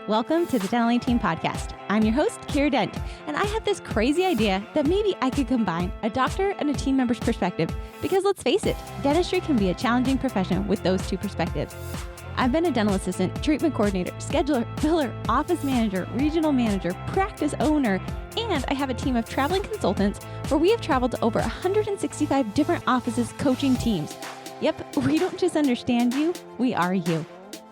Welcome to the Dental Team Podcast. I'm your host, Kira Dent, and I have this crazy idea that maybe I could combine a doctor and a team member's perspective because let's face it, dentistry can be a challenging profession with those two perspectives. I've been a dental assistant, treatment coordinator, scheduler, biller, office manager, regional manager, practice owner, and I have a team of traveling consultants where we have traveled to over 165 different offices coaching teams. Yep, we don't just understand you, we are you.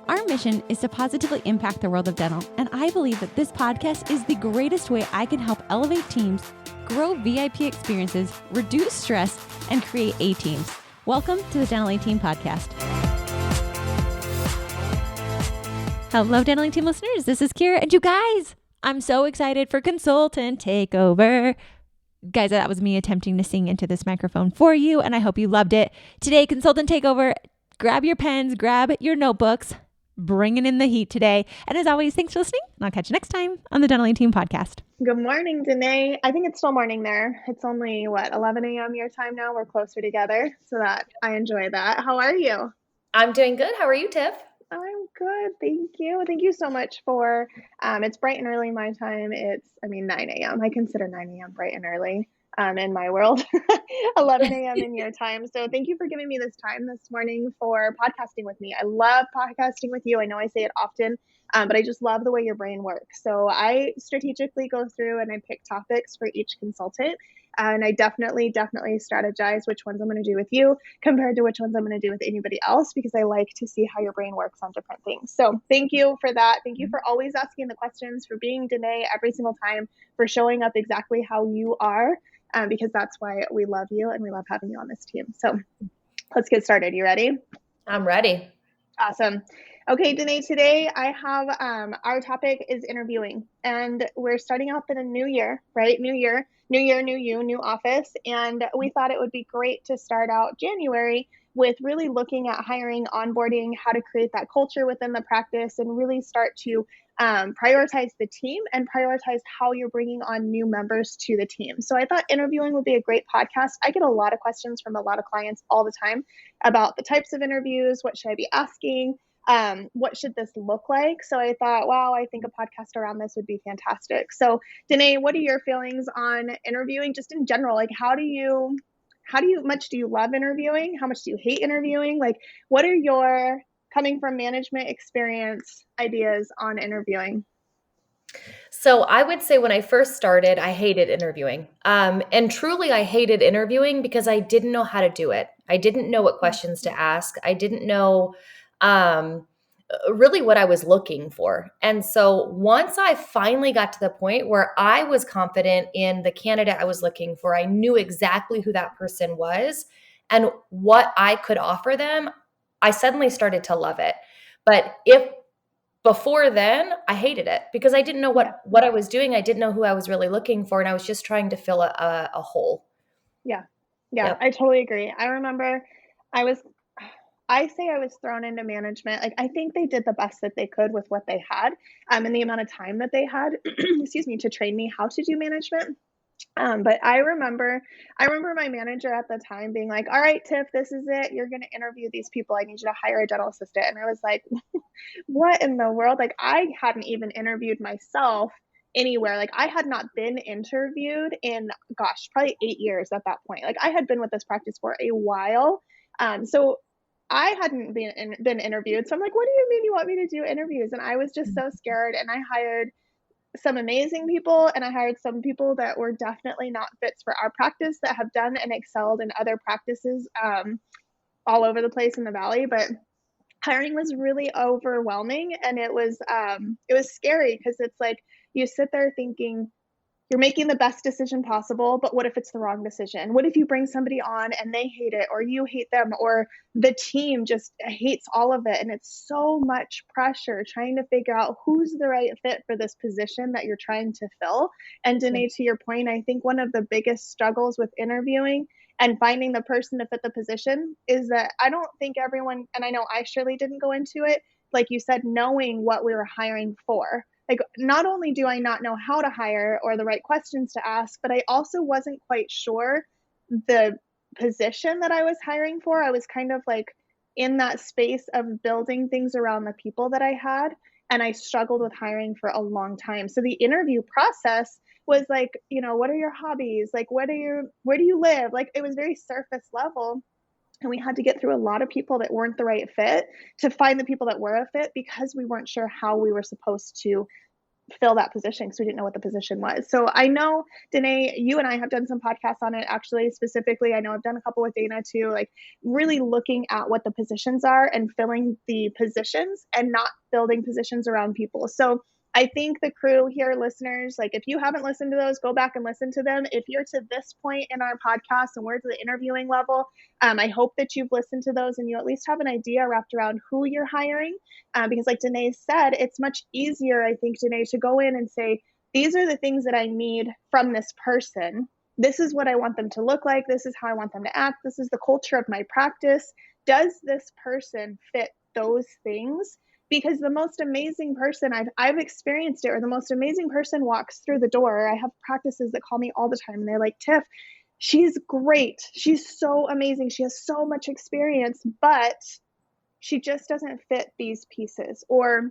Our mission is to positively impact the world of dental, and I believe that this podcast is the greatest way I can help elevate teams, grow VIP experiences, reduce stress, and create A-teams. Welcome to the Dental Team Podcast. Hello, Dental Team listeners. This is Kira, and you guys, I'm so excited for Consultant Takeover. Guys, that was me attempting to sing into this microphone for you, and I hope you loved it. Today, Consultant Takeover, grab your pens, grab your notebooks, bringing in the heat today. And as always, thanks for listening, and I'll catch you next time on the Dental Team Podcast. Good morning, Denae. I think it's still morning there. It's only, 11 a.m. your time now? We're closer together, so that I enjoy that. How are you? I'm doing good. How are you, Tiff? I'm good. Thank you. Thank you so much for, it's bright and early my time. It's 9 a.m. I consider 9 a.m. bright and early in my world, 11 a.m. in your time. So thank you for giving me this time this morning for podcasting with me. I love podcasting with you. I know I say it often, but I just love the way your brain works. So I strategically go through and I pick topics for each consultant. And I definitely strategize which ones I'm going to do with you compared to which ones I'm going to do with anybody else, because I like to see how your brain works on different things. So thank you for that. Thank you for always asking the questions, for being Denae every single time, for showing up exactly how you are, because that's why we love you and we love having you on this team. So let's get started. You ready? I'm ready. Awesome. Okay, Denae, today I have our topic is interviewing, and we're starting off in a new year, right? New year, new you, new office. And we thought it would be great to start out January with really looking at hiring, onboarding, how to create that culture within the practice, and really start to prioritize the team and prioritize how you're bringing on new members to the team. So I thought interviewing would be a great podcast. I get a lot of questions from a lot of clients all the time about the types of interviews. What should I be asking? What should this look like? So I thought, wow, I think a podcast around this would be fantastic. So Denae, what are your feelings on interviewing just in general? Like, how much do you love interviewing? How much do you hate interviewing? Like, what are your coming from management experience ideas on interviewing? So I would say when I first started, I hated interviewing. And truly, I hated interviewing because I didn't know how to do it. I didn't know what questions to ask. I didn't know really what I was looking for. And so once I finally got to the point where I was confident in the candidate I was looking for, I knew exactly who that person was and what I could offer them, I suddenly started to love it. But before then, I hated it because I didn't know what I was doing. I didn't know who I was really looking for, and I was just trying to fill a hole. Yeah. Yep. I totally agree. I remember I was thrown into management. Like, I think they did the best that they could with what they had, and the amount of time that they had, excuse me, to train me how to do management. But I remember my manager at the time being like, all right, Tiff, this is it. You're going to interview these people. I need you to hire a dental assistant. And I was like, what in the world? Like, I hadn't even interviewed myself anywhere. Like, I had not been interviewed in, probably 8 years at that point. Like, I had been with this practice for a while. So I hadn't been interviewed. So I'm like, what do you mean you want me to do interviews? And I was just so scared. And I hired some amazing people, and I hired some people that were definitely not fits for our practice that have done and excelled in other practices all over the place in the Valley. But hiring was really overwhelming, and it was scary because it's like you sit there thinking you're making the best decision possible, but what if it's the wrong decision? What if you bring somebody on and they hate it, or you hate them, or the team just hates all of it? And it's so much pressure trying to figure out who's the right fit for this position that you're trying to fill. And Denae, to your point, I think one of the biggest struggles with interviewing and finding the person to fit the position is that I don't think everyone, and I know I surely didn't go into it, like you said, knowing what we were hiring for. Like, not only do I not know how to hire or the right questions to ask, but I also wasn't quite sure the position that I was hiring for. I was kind of like in that space of building things around the people that I had. And I struggled with hiring for a long time. So the interview process was like, what are your hobbies? Like, where do you live? Like, it was very surface level. And we had to get through a lot of people that weren't the right fit to find the people that were a fit, because we weren't sure how we were supposed to fill that position, because we didn't know what the position was. So I know, Denae, you and I have done some podcasts on it, actually, specifically. I know I've done a couple with Dana too, like really looking at what the positions are and filling the positions and not building positions around people. So I think the crew here, listeners, like if you haven't listened to those, go back and listen to them. If you're to this point in our podcast and we're to the interviewing level, I hope that you've listened to those and you at least have an idea wrapped around who you're hiring. Because like Denae said, it's much easier, I think, Denae, to go in and say, these are the things that I need from this person. This is what I want them to look like. This is how I want them to act. This is the culture of my practice. Does this person fit those things? Because the most amazing person, I've experienced it, or the most amazing person walks through the door. I have practices that call me all the time and they're like, Tiff, she's great. She's so amazing. She has so much experience, but she just doesn't fit these pieces, or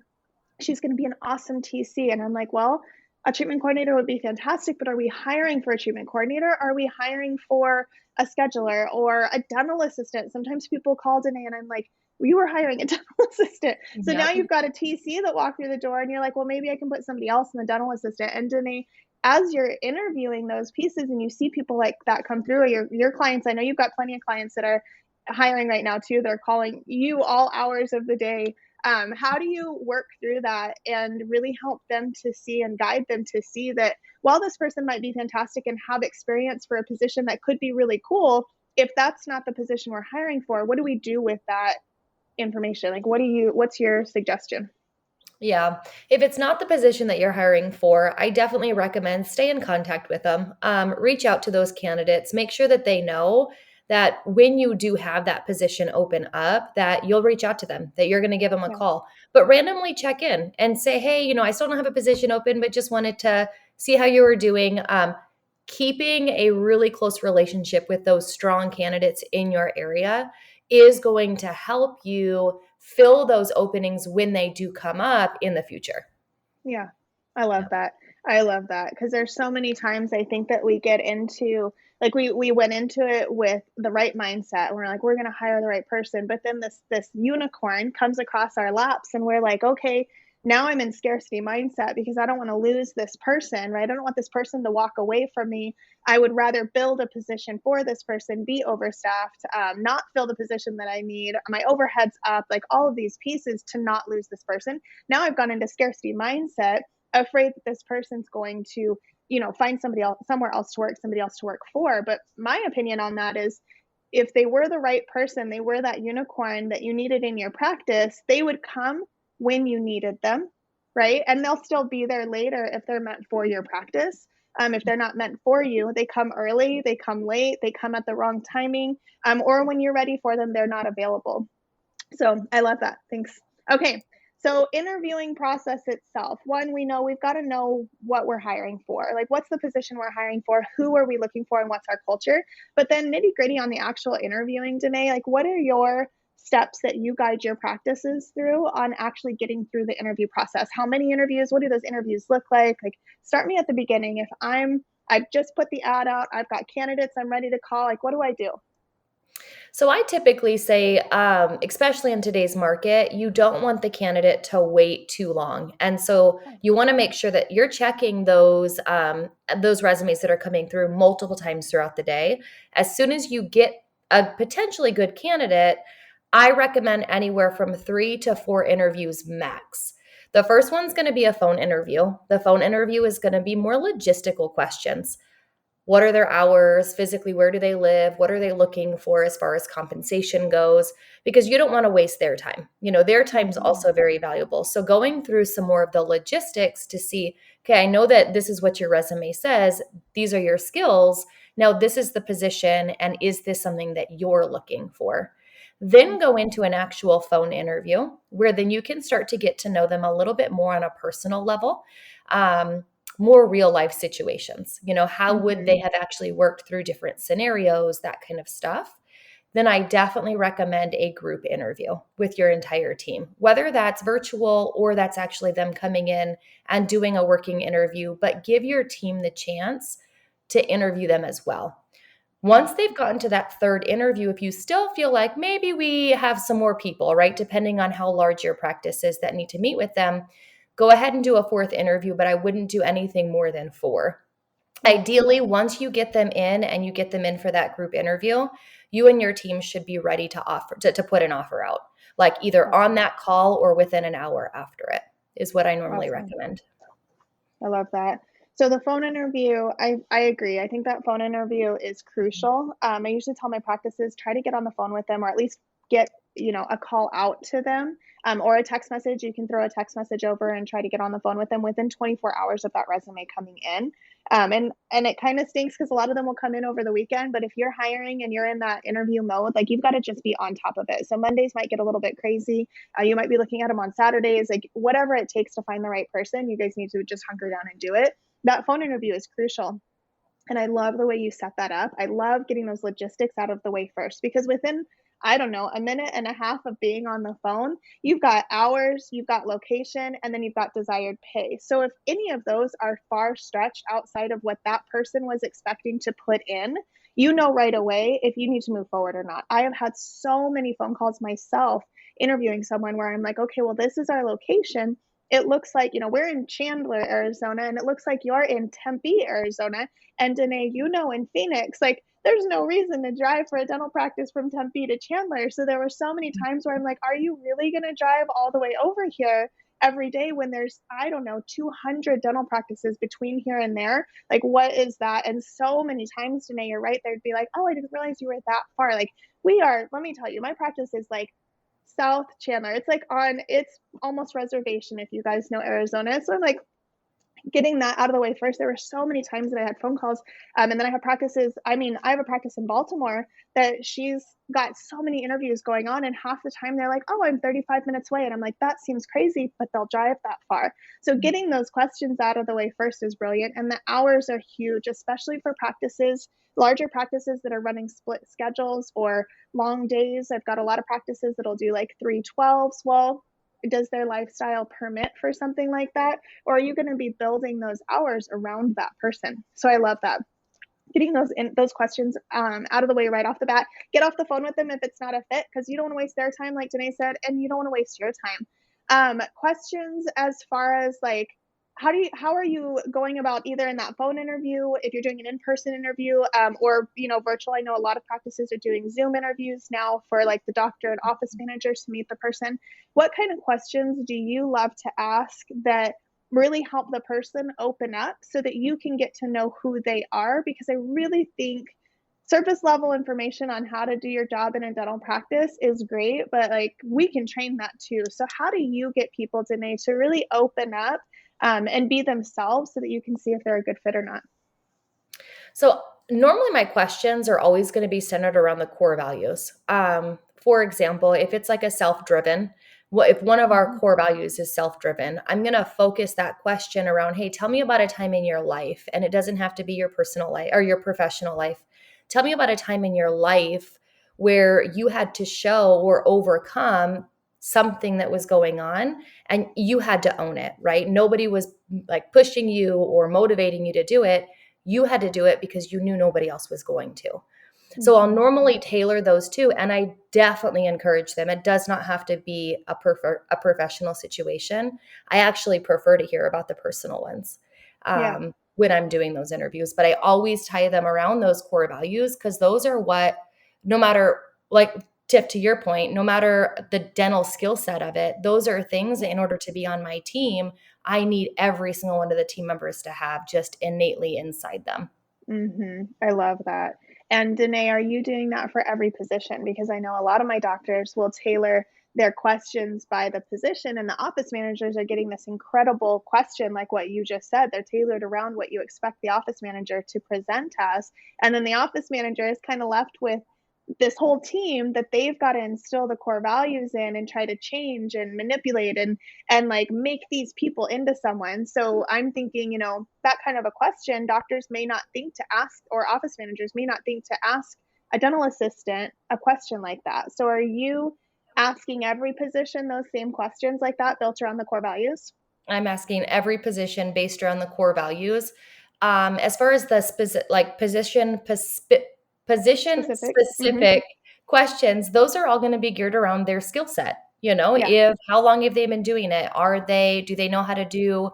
she's going to be an awesome TC. And I'm like, well, a treatment coordinator would be fantastic, but are we hiring for a treatment coordinator? Are we hiring for a scheduler or a dental assistant? Sometimes people call Denae and I'm like, we were hiring a dental assistant. So now you've got a TC that walked through the door and you're like, well, maybe I can put somebody else in the dental assistant. And Denae, as you're interviewing those pieces and you see people like that come through, or your clients, I know you've got plenty of clients that are hiring right now too. They're calling you all hours of the day. How do you work through that and really help them to see and guide them to see that while this person might be fantastic and have experience for a position that could be really cool, if that's not the position we're hiring for, what do we do with that information? Like, what's your suggestion? Yeah. If it's not the position that you're hiring for, I definitely recommend stay in contact with them. Reach out to those candidates. Make sure that they know that when you do have that position open up, that you'll reach out to them, that you're going to give them a call. But randomly check in and say, hey, I still don't have a position open, but just wanted to see how you were doing. Keeping a really close relationship with those strong candidates in your area is going to help you fill those openings when they do come up in the future. Yeah, I love that. I love that, because there's so many times I think that we get into, like, we went into it with the right mindset and we're like, we're going to hire the right person. But then this unicorn comes across our laps and we're like, okay, now I'm in scarcity mindset because I don't want to lose this person, right? I don't want this person to walk away from me. I would rather build a position for this person, be overstaffed, not fill the position that I need, my overhead's up, like all of these pieces to not lose this person. Now I've gone into scarcity mindset, afraid that this person's going to, find somebody else, somewhere else to work, somebody else to work for. But my opinion on that is, if they were the right person, they were that unicorn that you needed in your practice, they would come when you needed them, right? And they'll still be there later if they're meant for your practice. If they're not meant for you, they come early, they come late, they come at the wrong timing, or when you're ready for them, they're not available. So I love that. Thanks. Okay. So interviewing process itself. One, we know we've got to know what we're hiring for. Like, what's the position we're hiring for? Who are we looking for? And what's our culture? But then nitty gritty on the actual interviewing, Denae, like, what are your steps that you guide your practices through on actually getting through the interview process? How many interviews? What do those interviews look like? Like, start me at the beginning. If I've just put the ad out, I've got candidates I'm ready to call, like, what do I do? So I typically say, especially in today's market, you don't want the candidate to wait too long. And so you want to make sure that you're checking those resumes that are coming through multiple times throughout the day. As soon as you get a potentially good candidate, I recommend anywhere from 3 to 4 interviews max. The first one's going to be a phone interview. The phone interview is going to be more logistical questions. What are their hours? Physically, where do they live? What are they looking for as far as compensation goes? Because you don't want to waste their time. Their time is also very valuable. So going through some more of the logistics to see, okay, I know that this is what your resume says. These are your skills. Now, this is the position. And is this something that you're looking for? Then go into an actual phone interview where then you can start to get to know them a little bit more on a personal level. More real life situations, how would they have actually worked through different scenarios, that kind of stuff. then I definitely recommend a group interview with your entire team, whether that's virtual or that's actually them coming in and doing a working interview, but give your team the chance to interview them as well. Once they've gotten to that third interview, if you still feel like maybe we have some more people, right, depending on how large your practice is that need to meet with them, go ahead and do a fourth interview, but I wouldn't do anything more than 4. Ideally, once you get them in and you get them in for that group interview, you and your team should be ready to offer to put an offer out, like either on that call or within an hour after it is what I normally recommend. I love that. So the phone interview, I agree. I think that phone interview is crucial. I usually tell my practices, try to get on the phone with them or at least get, a call out to them or a text message. You can throw a text message over and try to get on the phone with them within 24 hours of that resume coming in. And it kind of stinks because a lot of them will come in over the weekend, but if you're hiring and you're in that interview mode, like you've got to just be on top of it. So Mondays might get a little bit crazy. You might be looking at them on Saturdays, like whatever it takes to find the right person, you guys need to just hunker down and do it. That phone interview is crucial. And I love the way you set that up. I love getting those logistics out of the way first because within, I don't know, a minute and a half of being on the phone, you've got hours, you've got location, and then you've got desired pay. So if any of those are far stretched outside of what that person was expecting to put in, you know right away if you need to move forward or not. I have had so many phone calls myself interviewing someone where I'm like, okay, well, this is our location. It looks like, we're in Chandler, Arizona, and it looks like you're in Tempe, Arizona. And Denae, in Phoenix, like there's no reason to drive for a dental practice from Tempe to Chandler. So there were so many times where I'm like, are you really going to drive all the way over here every day when there's, I don't know, 200 dental practices between here and there? Like, what is that? And so many times, Denae, you're right. They'd be like, oh, I didn't realize you were that far. Like let me tell you, my practice is like South Chandler. It's almost reservation if you guys know Arizona. So I'm like getting that out of the way first. There were so many times that I had phone calls. And then I have practices. I have a practice in Baltimore that she's got so many interviews going on. And half the time they're like, oh, I'm 35 minutes away. And I'm like, that seems crazy, but they'll drive that far. So getting those questions out of the way first is brilliant. And the hours are huge, especially for larger practices that are running split schedules or long days. I've got a lot of practices that'll do like 3/12s. Well, does their lifestyle permit for something like that? Or are you going to be building those hours around that person? So I love that. Getting those questions out of the way right off the bat. Get off the phone with them if it's not a fit, because you don't want to waste their time, like Denae said, and you don't want to waste your time. Questions as far as like, how are you going about either in that phone interview, if you're doing an in-person interview, or virtual? I know a lot of practices are doing Zoom interviews now for like the doctor and office managers to meet the person. What kind of questions do you love to ask that really help the person open up so that you can get to know who they are? Because I really think surface level information on how to do your job in a dental practice is great, but like we can train that too. So how do you get people, Denae, to really open up and be themselves so that you can see if they're a good fit or not? So normally my questions are always going to be centered around the core values. For example, if it's like a self-driven, if one of our core values is self-driven, I'm going to focus that question around, hey, tell me about a time in your life. And it doesn't have to be your personal life or your professional life. Tell me about a time in your life where you had to show or overcome something that was going on and you had to own it, right? Nobody was like pushing you or motivating you to do it. You had to do it because you knew nobody else was going to. So I'll normally tailor those two, and I definitely encourage them. It does not have to be a professional situation. I actually prefer to hear about the personal ones when I'm doing those interviews, but I always tie them around those core values because those are what, no matter, like Tiff, to your point, no matter the dental skill set of it, those are things that in order to be on my team, I need every single one of the team members to have just innately inside them. I love that. And Denae, are you doing that for every position? Because I know a lot of my doctors will tailor their questions by the position, and the office managers are getting this incredible question like what you just said. They're tailored around what you expect the office manager to present us. And then the office manager is kind of left with this whole team that they've got to instill the core values in and try to change and manipulate and like make these people into someone. So I'm thinking, that kind of a question, doctors may not think to ask, or office managers may not think to ask a dental assistant a question like that. So are you asking every position those same questions like that built around the core values? I'm asking every position based around the core values. As far as the position Specific? Mm-hmm. specific questions, those are all going to be geared around their skill set. You know, Yeah. if how long have they been doing it? Do they know how to do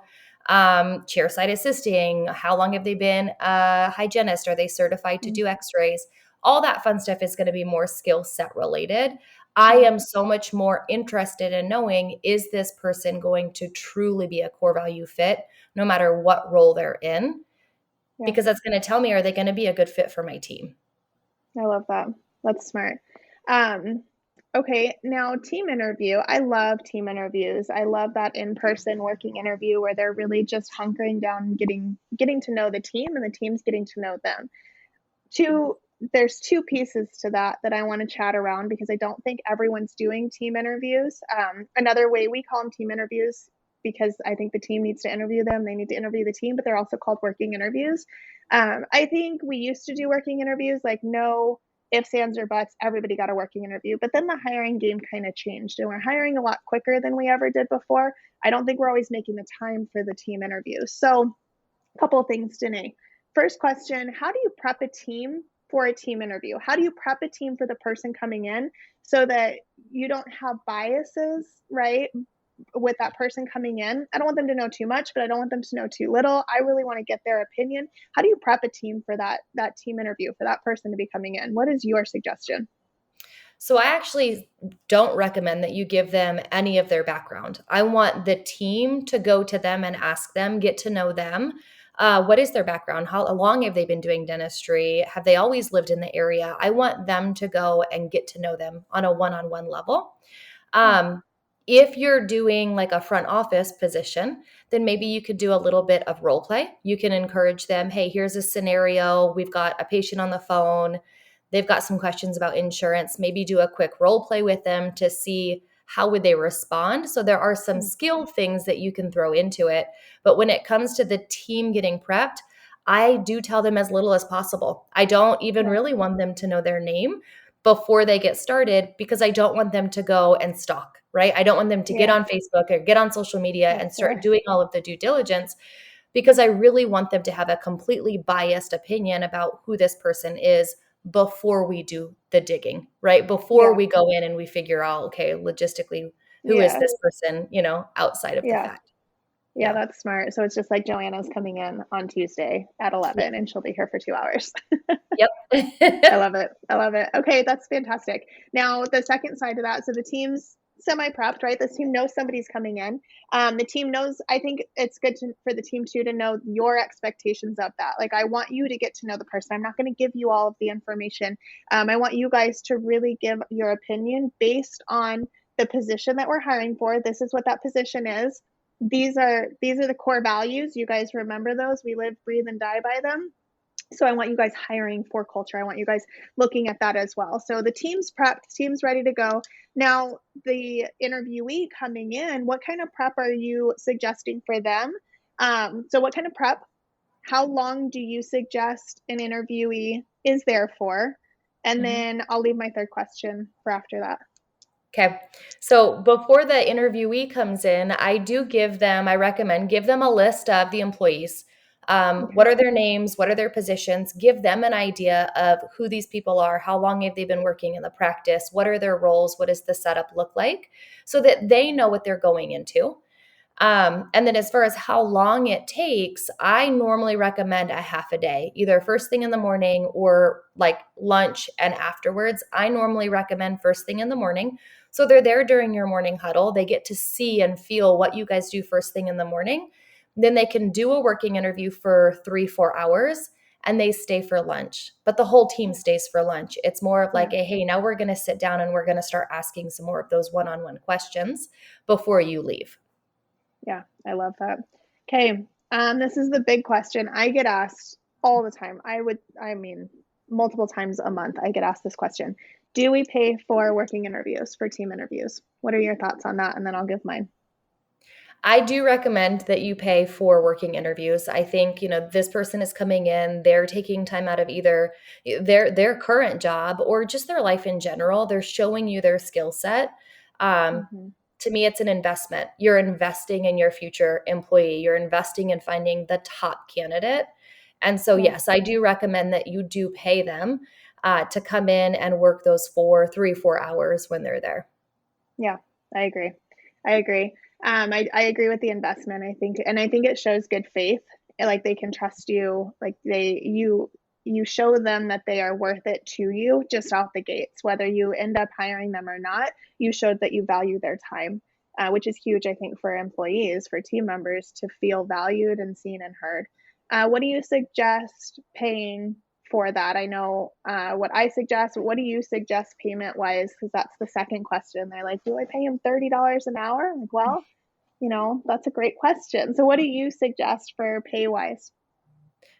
chair side assisting? How long have they been a hygienist? Are they certified to Mm-hmm. do x-rays? All that fun stuff is going to be more skill set related. I Mm-hmm. am so much more interested in knowing, is this person going to truly be a core value fit no matter what role they're in? Yeah. Because that's going to tell me, are they going to be a good fit for my team? I love that. That's smart. Um, okay, now team interview. I love team interviews. I love that in-person working interview where they're really just hunkering down and getting to know the team and the team's getting to know them. There's two pieces to that I want to chat around because I don't think everyone's doing team interviews. Another way we call them team interviews because I think the team needs to interview them. They need to interview the team, but they're also called working interviews. I think we used to do working interviews like no ifs, ands, or buts. Everybody got a working interview, but then the hiring game kind of changed, and we're hiring a lot quicker than we ever did before. I don't think we're always making the time for the team interviews. So, a couple of things, Denae. First question, how do you prep a team for a team interview? How do you prep a team for the person coming in so that you don't have biases, right? With that person coming in. I don't want them to know too much, but I don't want them to know too little. I really want to get their opinion. How do you prep a team for that team interview, for that person to be coming in? What is your suggestion? So I actually don't recommend that you give them any of their background. I want the team to go to them and ask them, get to know them. What is their background? How long have they been doing dentistry? Have they always lived in the area? I want them to go and get to know them on a one-on-one level. If you're doing like a front office position, then maybe you could do a little bit of role play. You can encourage them, hey, here's a scenario. We've got a patient on the phone. They've got some questions about insurance. Maybe do a quick role play with them to see how would they respond. So there are some skill things that you can throw into it. But when it comes to the team getting prepped, I do tell them as little as possible. I don't even really want them to know their name before they get started because I don't want them to go and stalk, right? I don't want them to get on Facebook or get on social media and start doing all of the due diligence because I really want them to have a completely biased opinion about who this person is before we do the digging, right? Before we go in and we figure out, okay, logistically, who is this person, outside of the fact. Yeah, that's smart. So it's just like Joanna's coming in on Tuesday at 11 and she'll be here for 2 hours. Yep. I love it. I love it. Okay, that's fantastic. Now, the second side of that, so the team's semi-prepped, right? The team knows somebody's coming in. The team knows, I think it's good for the team too to know your expectations of that. Like, I want you to get to know the person. I'm not going to give you all of the information. I want you guys to really give your opinion based on the position that we're hiring for. This is what that position is. These are the core values. You guys remember those. We live, breathe, and die by them. So I want you guys hiring for culture. I want you guys looking at that as well. So the team's prepped, team's ready to go. Now, the interviewee coming in, what kind of prep are you suggesting for them? So what kind of prep? How long do you suggest an interviewee is there for? And then I'll leave my third question for after that. Okay. So before the interviewee comes in, I recommend give them a list of the employees. What are their names? What are their positions? Give them an idea of who these people are. How long have they been working in the practice? What are their roles? What does the setup look like? So that they know what they're going into. And then as far as how long it takes, I normally recommend a half a day, either first thing in the morning or like lunch and afterwards. I normally recommend first thing in the morning. So they're there during your morning huddle. They get to see and feel what you guys do first thing in the morning. Then they can do a working interview for 3-4 hours and they stay for lunch. But the whole team stays for lunch. It's more of like, hey, now we're going to sit down and we're going to start asking some more of those one-on-one questions before you leave. Yeah, I love that. Okay, this is the big question. I get asked all the time. Multiple times a month, I get asked this question. Do we pay for working interviews, for team interviews? What are your thoughts on that? And then I'll give mine. I do recommend that you pay for working interviews. I think, this person is coming in, they're taking time out of either their current job or just their life in general. They're showing you their skill set. Um, Mm-hmm. to me, it's an investment. You're investing in your future employee. You're investing in finding the top candidate. And so, Yeah. yes, I do recommend that you do pay them to come in and work those 4 hours when they're there. Yeah, I agree. I agree. I agree with the investment. I think it shows good faith. Like they can trust you. Like you show them that they are worth it to you just off the gates. Whether you end up hiring them or not, you showed that you value their time, which is huge. I think for employees, for team members to feel valued and seen and heard. What do you suggest paying for that? I know what I suggest. What do you suggest payment wise? Because that's the second question. They're like, do I pay him $30 an hour? I'm like, well, that's a great question. So what do you suggest for pay wise?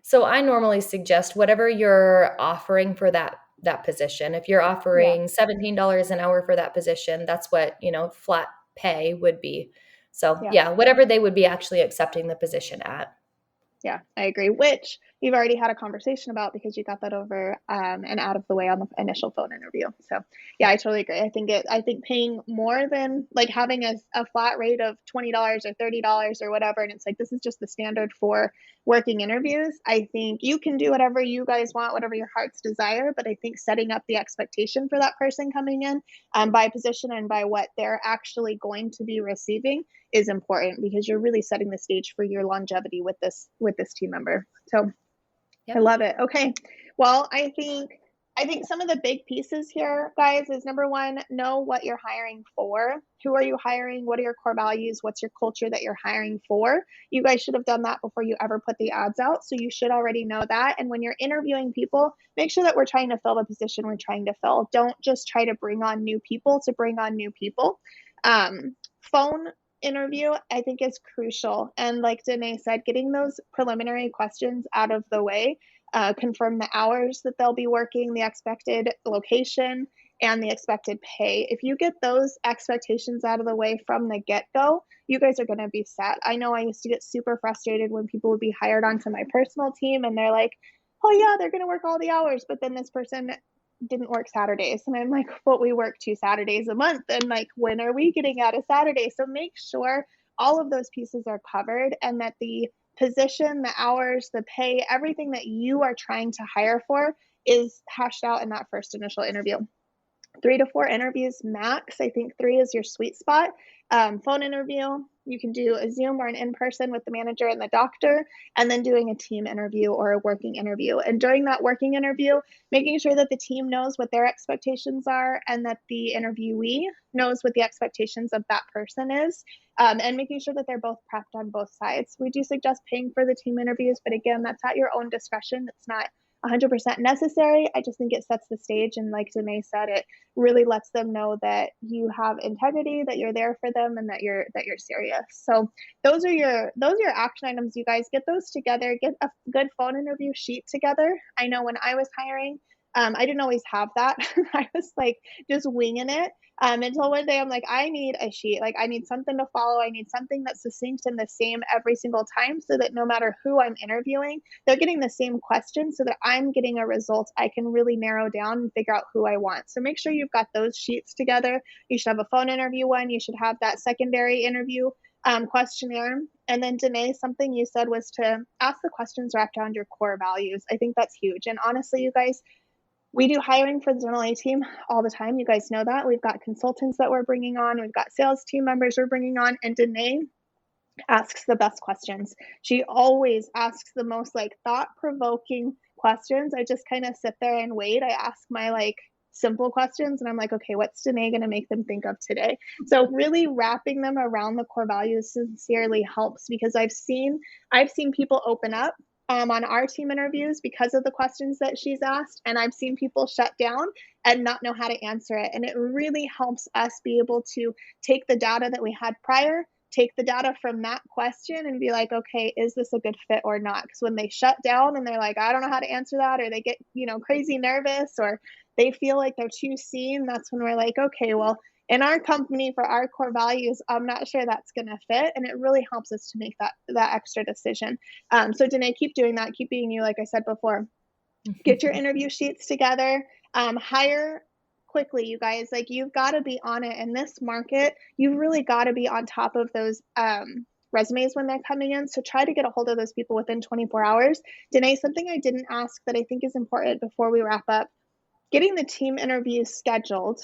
So I normally suggest whatever you're offering for that position. If you're Yeah, offering $17 an hour for that position, that's what, flat pay would be. So yeah. yeah, whatever they would be actually accepting the position at. Yeah, I agree. Which you've already had a conversation about because you got that over and out of the way on the initial phone interview. So yeah, I totally agree. I think paying more than like having a flat rate of $20 or $30 or whatever, and it's like this is just the standard for working interviews. I think you can do whatever you guys want, whatever your heart's desire. But I think setting up the expectation for that person coming in by position and by what they're actually going to be receiving is important because you're really setting the stage for your longevity with this team member. So I Yep. love it. Okay. Well, I think some of the big pieces here, guys, is number one, know what you're hiring for. Who are you hiring? What are your core values? What's your culture that you're hiring for? You guys should have done that before you ever put the ads out. So you should already know that. And when you're interviewing people, make sure that we're trying to fill the position we're trying to fill. Don't just try to bring on new people to bring on new people. Phone interview, I think, is crucial. And like Denae said, getting those preliminary questions out of the way, confirm the hours that they'll be working, the expected location, and the expected pay. If you get those expectations out of the way from the get-go, you guys are going to be set. I know I used to get super frustrated when people would be hired onto my personal team and they're like, oh yeah, they're going to work all the hours, but then this person didn't work Saturdays. And I'm like, but we work 2 Saturdays a month. And like, when are we getting out of Saturday? So make sure all of those pieces are covered and that the position, the hours, the pay, everything that you are trying to hire for is hashed out in that first initial interview. 3 to 4 interviews max. I think 3 is your sweet spot. Phone interview, you can do a Zoom or an in-person with the manager and the doctor, and then doing a team interview or a working interview. And during that working interview, making sure that the team knows what their expectations are and that the interviewee knows what the expectations of that person is, and making sure that they're both prepped on both sides. We do suggest paying for the team interviews, but again, that's at your own discretion. It's not 100% necessary. I just think it sets the stage. And like Denae said, it really lets them know that you have integrity, that you're there for them, and that you're serious. So those are your action items. You guys get those together. Get a good phone interview sheet together. I know when I was hiring, I didn't always have that. I was like just winging it until one day I'm like, I need a sheet. Like I need something to follow. I need something that's succinct and the same every single time so that no matter who I'm interviewing, they're getting the same question so that I'm getting a result I can really narrow down and figure out who I want. So make sure you've got those sheets together. You should have a phone interview one. You should have that secondary interview questionnaire. And then Denae, something you said was to ask the questions wrapped around your core values. I think that's huge. And honestly, you guys, we do hiring for the Dental A team all the time. You guys know that. We've got consultants that we're bringing on. We've got sales team members we're bringing on. And Denae asks the best questions. She always asks the most like thought-provoking questions. I just kind of sit there and wait. I ask my like simple questions and I'm like, okay, what's Denae going to make them think of today? So really wrapping them around the core values sincerely helps because I've seen people open up on our team interviews because of the questions that she's asked. And I've seen people shut down and not know how to answer it. And it really helps us be able to take the data that we had prior, take the data from that question and be like, okay, is this a good fit or not? Because when they shut down and they're like, I don't know how to answer that, or they get, crazy nervous, or they feel like they're too seen, that's when we're like, okay, well, in our company for our core values, I'm not sure that's going to fit. And it really helps us to make that extra decision. So Denae, keep doing that. Keep being you, like I said before. Get your interview sheets together. Hire quickly, you guys. Like, you've got to be on it in this market. You've really got to be on top of those resumes when they're coming in. So try to get a hold of those people within 24 hours. Denae, something I didn't ask that I think is important before we wrap up, getting the team interviews scheduled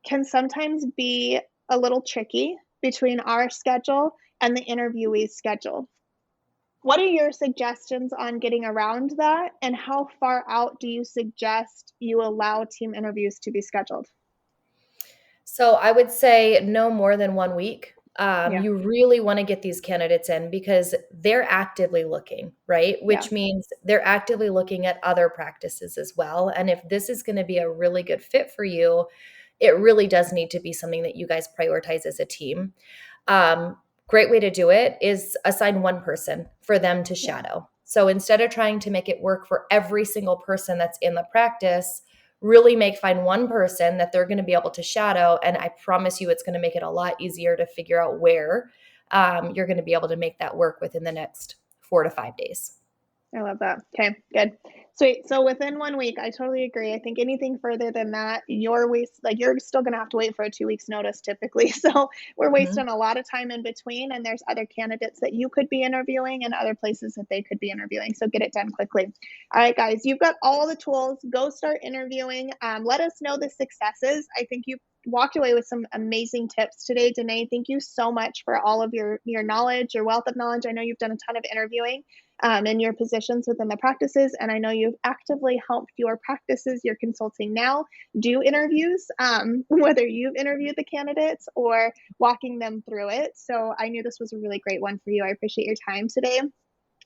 can sometimes be a little tricky between our schedule and the interviewee's schedule. What are your suggestions on getting around that, and how far out do you suggest you allow team interviews to be scheduled? So I would say no more than 1 week. You really want to get these candidates in because they're actively looking, right? Which means they're actively looking at other practices as well. And if this is going to be a really good fit for you, it really does need to be something that you guys prioritize as a team. Great way to do it is assign one person for them to shadow. So instead of trying to make it work for every single person that's in the practice, really find one person that they're going to be able to shadow. And I promise you, it's going to make it a lot easier to figure out where you're going to be able to make that work within the next 4 to 5 days. I love that. Okay, good. Sweet. So within 1 week, I totally agree. I think anything further than that, you're still going to have to wait for a 2 weeks notice typically. So we're wasting a lot of time in between, and there's other candidates that you could be interviewing and other places that they could be interviewing. So get it done quickly. All right, guys, you've got all the tools. Go start interviewing. Let us know the successes. I think you walked away with some amazing tips today, Denae. Thank you so much for all of your knowledge, your wealth of knowledge. I know you've done a ton of interviewing in your positions within the practices, and I know you've actively helped your practices, your consulting now, do interviews, whether you've interviewed the candidates or walking them through it. So I knew this was a really great one for you. I appreciate your time today.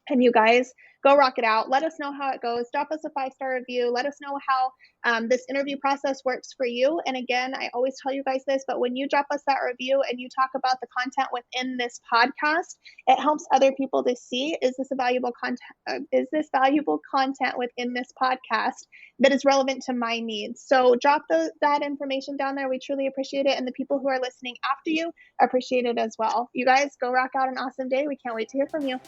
And you guys, go rock it out. Let us know how it goes. Drop us a 5-star review. Let us know how this interview process works for you. And again, I always tell you guys this, but when you drop us that review and you talk about the content within this podcast, it helps other people to see, is this valuable content within this podcast that is relevant to my needs? So drop that information down there. We truly appreciate it. And the people who are listening after you appreciate it as well. You guys, go rock out an awesome day. We can't wait to hear from you.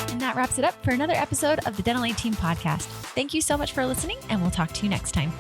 And that wraps it up for another episode of the Dental A Team podcast. Thank you so much for listening, and we'll talk to you next time.